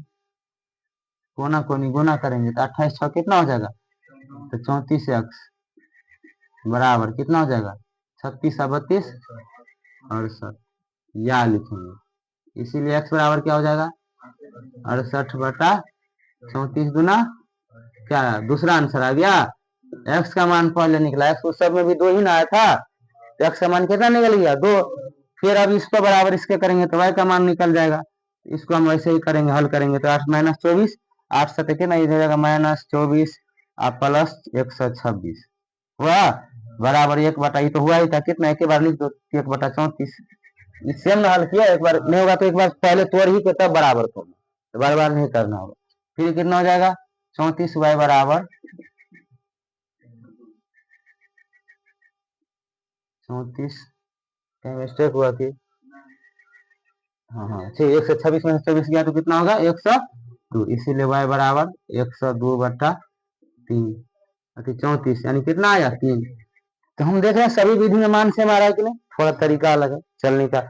कोना कोनी गुना करेंगे तो 28 6 कितना हो जाएगा, तो 34x बराबर कितना हो जाएगा 36 32 68, या लिखेंगे, इसीलिए x बराबर क्या हो जाएगा 68 बटा 34 गुना क्या, दूसरा आंसर आ गया। x का मान पहले निकला, x उस सब में भी 2 ही ना आया था, तो x का मान कितना निकल गया 2, फिर अब इसको बराबर इसके करेंगे तो y का मान निकल जाएगा, इसको हम वैसे ही करेंगे, हल करेंगे तो 8 माइनस 24, 8 7 कितना हो जाएगा -24 और प्लस 126 हुआ, बराबर 1 बटा, ये तो हुआ ही था कितना, एक बार लिख दो 1 बटा 34, सेम ना हल किया, एक बार नहीं होगा तो एक बार पहले तोड़ ही के तब बराबर करना, तो बार बार नहीं करना होगा, फिर कितना हो जाएगा 34y बराबर 34, कहीं मिस्टेक हुआ थी, हाँ ठीक, 126 में 24 गया तो कितना होगा 102, इसीलिए y बराबर 102 बटा 3, 34 यानी कितना आया 3। तो हम देख रहे हैं सभी विधि में मान से मारा है कि नहीं, थोड़ा तरीका अलग है चलने का,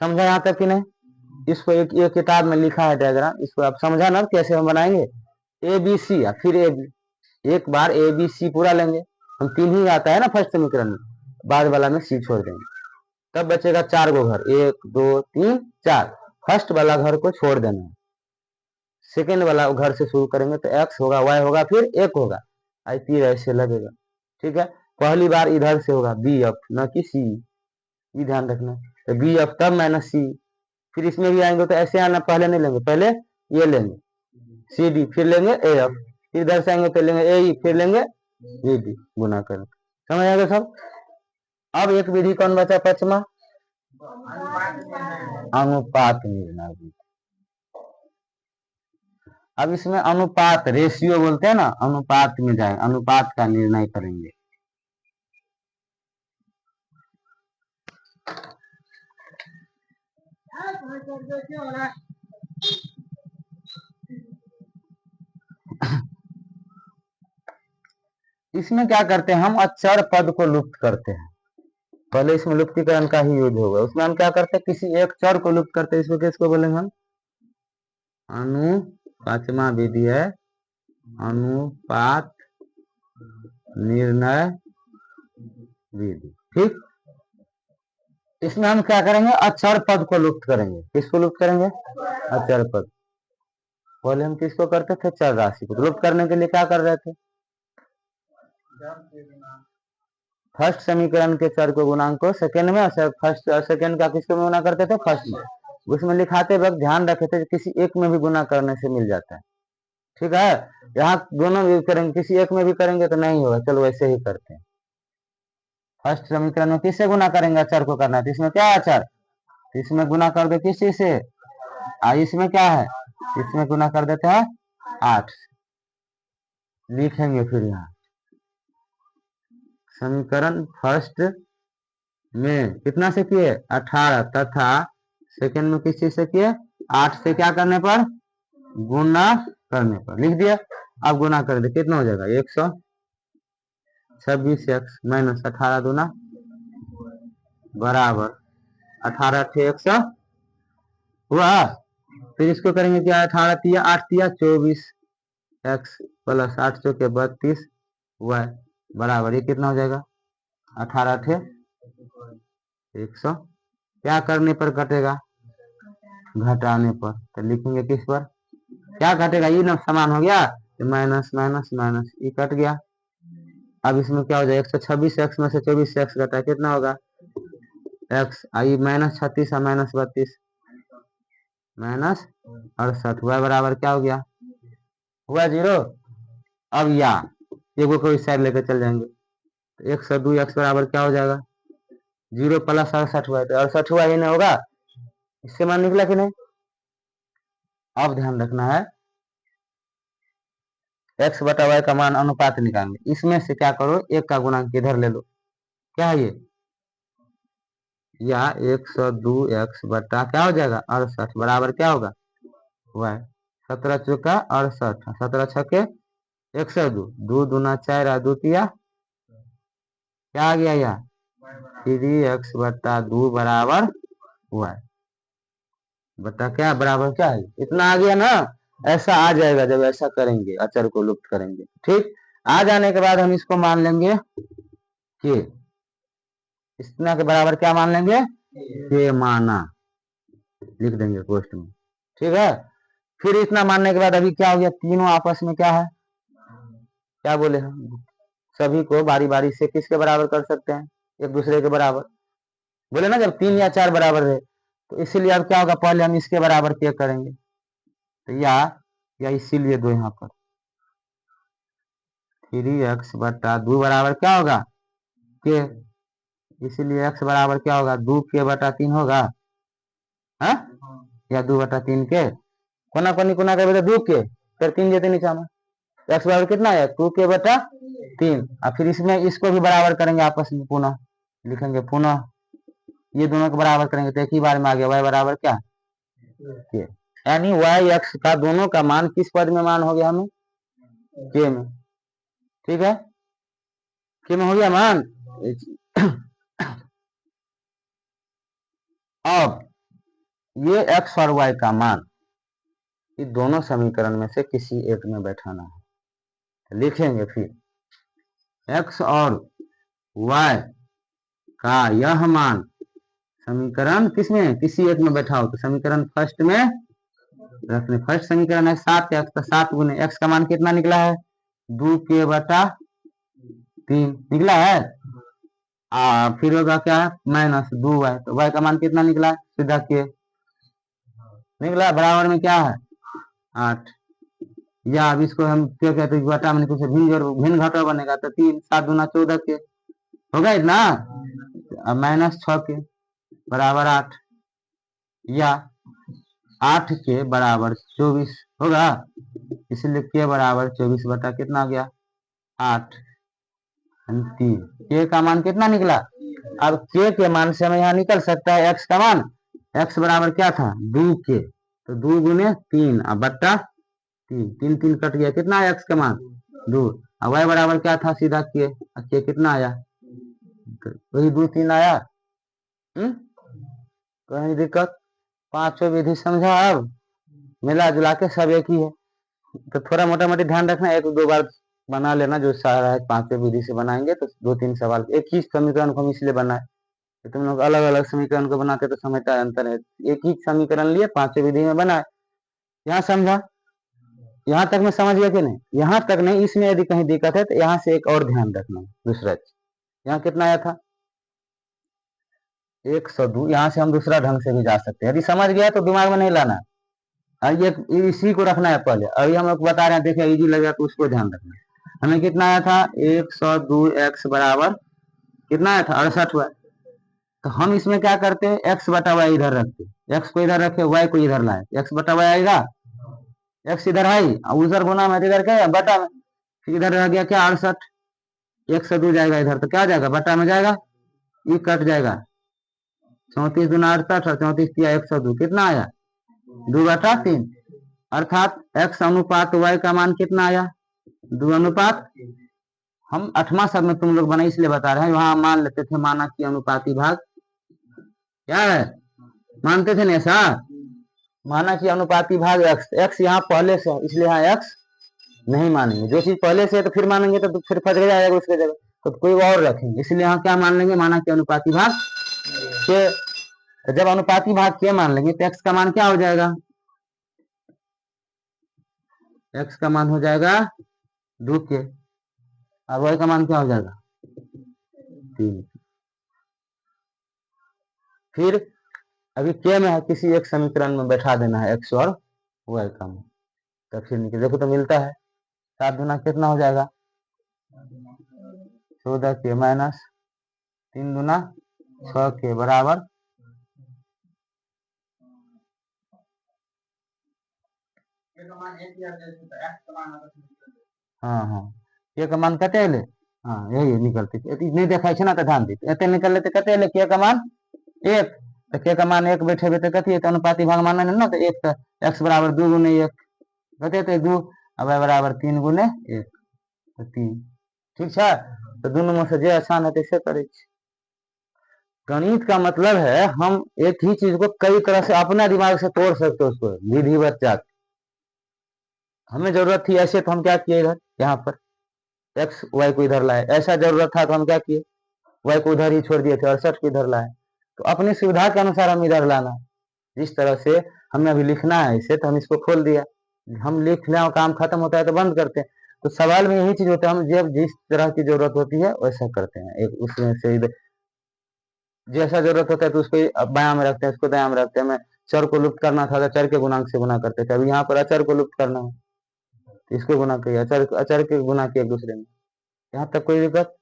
समझा यहाँ तक कि नहीं, इसको एक किताब में लिखा है डायग्राम, इसको आप समझा ना कैसे हम बनाएंगे, ABC या फिर AB, एक बार ABC पूरा लेंगे, हम 3 ही आता है ना फर्स्ट समीकरण में, बाद वाला में C छोड़ देंगे, तब बचेगा 4 गो घर, 1 2 3 4, फर्स्ट वाला घर को छोड़ देना है, सेकेंड वाला घर से शुरू करेंगे तो x होगा, y होगा, फिर 1 होगा, आई तीर ऐसे लगेगा। ठीक है, पहली बार इधर से होगा BF न कि C, ये ध्यान रखना, तो BF तब माइनस C, फिर इसमें भी आएंगे तो ऐसे आना, पहले नहीं लेंगे, पहले ये लेंगे CD, फिर लेंगे AF, फिर इधर से आएंगे तो लेंगे AE, फिर लेंगे BD, गुना करें, समझ आएगा सब। अब एक विधि कौन बचा पचमा, अनुपात निर्णय विधि। अब इसमें अनुपात रेशियो बोलते हैं ना, अनुपात में जाए, अनुपात का निर्णय करेंगे। इसमें क्या करते हैं हम, अचर पद को लुप्त करते हैं, पहले इसमें लुप्तीकरण का ही यूज होगा, उसमें हम क्या करते हैं किसी एक चर को लुप्त करते हैं, इसको किसको बोलेंगे हम, पांचवा विधि है अनुपात निर्णय विधि। ठीक, इसमें हम क्या करेंगे, अचर पद को लुप्त करेंगे, किसको लुप्त करेंगे, अचर पद, पहले हम किसको करते थे, चर राशि को, लुप्त करने के लिए क्या कर रहे थे, फर्स्ट समीकरण के चर को गुणांक को सेकेंड में, फर्स्ट और सेकेंड का किसको में गुना करते थे, फर्स्ट में, उसमें लिखाते वक्त ध्यान रखे थे किसी एक में भी गुना करने से मिल जाता है। ठीक है, यहाँ दोनों भी करेंगे, किसी एक में भी करेंगे तो नहीं होगा, चलो वैसे ही करते हैं, फर्स्ट समीकरण में किससे गुना करेंगे, अचर को करना है, तो इसमें क्या है अचर, इसमें गुना कर दो किस चीज से, इसमें क्या है, इसमें गुना कर देते हैं 8, लिखेंगे फिर यहाँ समीकरण फर्स्ट में कितना से किए 18 तथा सेकंड में किस चीज से किए 8 से, क्या करने पर, गुना करने पर, लिख दिया। अब गुना कर दे, कितना हो जाएगा 126x माइनस 18 दूना बराबर 18 थे 100 हुआ, फिर इसको करेंगे क्या, 18 तिया 8 तिया 24x प्लस 8 चौके 32 y बराबर, ये कितना हो जाएगा 18 थे 100, क्या करने पर कटेगा? घटाने पर। तो लिखेंगे किस पर? क्या घटेगा? ये ना समान हो गया, तो माइनस माइनस माइनस ये कट गया। अब इसमें क्या हो जाएगा? 126 एक्स में से 24 एक्स घटा कितना होगा? एक्स। आई माइनस 36 है माइनस 32 माइनस 68, वाई बराबर क्या हो गया? हुआ 0। अब या एगो को इस साइड लेकर चल जाएंगे, तो 102 एक्स बराबर क्या हो जाएगा? 0 प्लस 68 हुआ है, तो 68 हुआ ही नहीं होगा? इससे मान निकला कि नहीं? अब ध्यान रखना है, एक्स बटा वाई का मान अनुपात निकालेंगे। इसमें से क्या करो, एक का गुणांक इधर ले लो। क्या है ये? या 102 एक्स बटा क्या हो जाएगा? 68 बराबर क्या होगा? वाई। 17 चौका 68, 17 छके 102, 2 दूना 4 2 तिया क्या आ गया? या 3x बटा 2 बराबर वाई बटा क्या बराबर क्या है? इतना आ गया ना। ऐसा आ जाएगा जब ऐसा करेंगे, अचर को लुप्त करेंगे। ठीक, आ जाने के बाद हम इसको मान लेंगे कि इतना के बराबर क्या मान लेंगे? के माना, लिख देंगे पोस्ट में। ठीक है, फिर इतना मानने के बाद अभी क्या हो गया? तीनों आपस में क्या है? क्या बोले हम? सभी को बारी बारी से किसके बराबर कर सकते हैं? एक दूसरे के बराबर। बोले ना जब 3 या 4 बराबर है, तो इसीलिए अब क्या होगा? पहले हम इसके बराबर के करेंगे, तो या इसीलिए दो यहाँ पर 3x बटा 2 बराबर क्या होगा? के। इसीलिए x बराबर क्या होगा? 2 के बटा 3 होगा। हा? या 2 बटा 3 के कोना कोनी कोना के 2 के, फिर 3 देते नीचे में, एक्स बराबर कितना है? 2 के बटा 3। और फिर इसमें इसको भी बराबर करेंगे आपस में, पुनः लिखेंगे, पुनः ये दोनों को बराबर करेंगे तो एक ही बार में आ गया y बराबर क्या? के। यानी y x का दोनों का मान किस पद में मान हो गया? हमें के में। ठीक है, के में हो गया मान। अब ये x और y का मान ये दोनों समीकरण में से किसी एक में बैठाना है। लिखेंगे फिर x और y का यह मान समीकरण किसमें? किसी एक में बैठाओ, तो समीकरण फर्स्ट में रखने। फर्स्ट समीकरण है 7x, तो 7 गुने x का मान कितना निकला है? 2 के बटा 3 निकला है। फिर होगा क्या? माइनस 2y, तो y का मान कितना निकला? सीधा के निकला, बराबर में क्या है? 8। या अब इसको हम क्या कहते हैं? बटा में कुछ भिन्न घटा बनेगा, तो 3 7 दूना 14 के होगा इतना। अब माइनस 6 के बराबर 8, या 8 के बराबर 24 होगा, इसलिए के बराबर 24 बटा कितना आ गया? 8 3। के का मान कितना निकला? अब के मान से हमें यहाँ निकल सकता है x का मान। x बराबर क्या था? 2 के, तो 2 गुने 3 अब बट्टा 3, 3 3 कट गया, कितना आया x का मान? 2। अब y बराबर क्या था? सीधा के कितना आया? वही 2 3 आया। कहीं दिक्कत? पांचों विधि समझा? अब मिला जुला के सब एक ही है, तो थोड़ा मोटा मोटी ध्यान रखना, एक दो बार बना लेना। जो सारा है पांचों विधि से बनाएंगे तो 2 3 सवाल एक ही समीकरण को हम इसलिए बनाए, तो तुम लोग अलग अलग समीकरण को बनाते तो समझता अंतर है। एक ही समीकरण लिए पांचों विधि में बनाए। यहाँ समझा? यहाँ तक में समझ गया कि नहीं? यहाँ तक नहीं, इसमें यदि कहीं दिक्कत है तो यहाँ से एक और ध्यान रखना। दूसरा यहाँ कितना आया था? 102। यहाँ से हम दूसरा ढंग से भी जा सकते हैं, यदि समझ गया तो दिमाग में नहीं लाना। ये इसी को रखना है पहले। अभी हम लोग बता रहे हैं, देखिए इजी लगेगा तो उसको ध्यान रखना। हमें कितना आया था? 102 एक्स बराबर कितना आया था? 68 हुआ। तो हम इसमें क्या करते हैं? एक्स बटा वाई इधर रखते, एक्स को इधर रखे, वाई को इधर लाए, एक्स बटा वाई आएगा। एक्स इधर है, उधर गुना में इधर क्या बटा में, इधर रह गया क्या? 68। 102 जाएगा इधर, तो क्या जाएगा? बटा में जाएगा, ये कट जाएगा। 34 दूना 68 और 34 किया 102, कितना आया? 2 बटा 3। अर्थात x अनुपात y का मान कितना आया? 2 अनुपात। हम 8वां सब में तुम लोग बना इसलिए बता रहे हैं, वहां मान लेते थे माना कि अनुपाती भाग क्या है? मानते थे ना ऐसा, माना कि अनुपाती भाग x। x यहाँ पहले से है इसलिए यहाँ x नहीं मानेंगे। जो चीज पहले से है तो फिर मानेंगे तो फिर फंस जाएगा उसके जगह। तो कोई और रखेंगे, इसलिए यहाँ क्या मान लेंगे, माना कि अनुपाती भाग के। तो जब अनुपाती भाग के मान लेंगे तो एक्स का मान क्या हो जाएगा, एक्स का मान हो जाएगा 2 के, और वाई का मान क्या हो जाएगा 3। फिर अभी के में है, किसी एक समीकरण में बैठा देना है एक्स और वाई का मान, तब फिर निकल देखो तो मिलता है 7 गुना कितना हो जाएगा 14 के माइनस 3 गुना 6 के बराबर हाँ हाँ के का मान कते ले, हाँ यही निकलते नहीं देखा ना तो ध्यान दी एते निकल लेते कते ले के का मान 1, तो के का मान 1 बैठे तो कथी है अनुपाती भाग मानना है ना, तो 1 तो एक्स बराबर 2 गुने 1 कते तो 2, अब y बराबर 3 गुने 1 तो 3। ठीक है, तो दोनों में से जे आसान है तैसे करे। गणित का मतलब है हम एक ही चीज को कई तरह से अपना दिमाग से तोड़ सकते हो, उसको विधिवत जाके। हमें जरूरत थी ऐसे तो हम क्या किए इधर यहाँ पर एक्स वाई को इधर लाए, ऐसा जरूरत था तो हम क्या किए वाई को उधर ही छोड़ दिए थे 68 को इधर लाए। तो अपनी सुविधा के अनुसार हम इधर लाना, जिस तरह से हमें अभी लिखना है इसे तो हम इसको खोल दिया, हम लिख लें और काम खत्म होता है तो बंद करते हैं। तो सवाल में यही चीज होता है, हम जब जिस तरह की जरूरत होती है वैसा करते हैं, एक उसमें से जैसा जरूरत होता है तो उसको बायां में रखते हैं, उसको दायां में रखते हैं। मैं चर को लुप्त करना था तो चर के गुणांक से गुना करते थे, अभी यहाँ पर अचर को लुप्त करना है तो इसको गुना किया, अचर अचर के गुना किया एक दूसरे में। यहाँ तक कोई दिक्कत,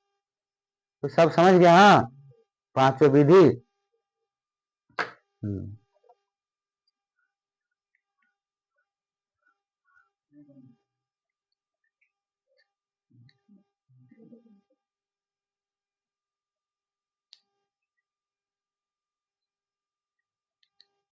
तो सब समझ गया, हाँ पांचों विधि।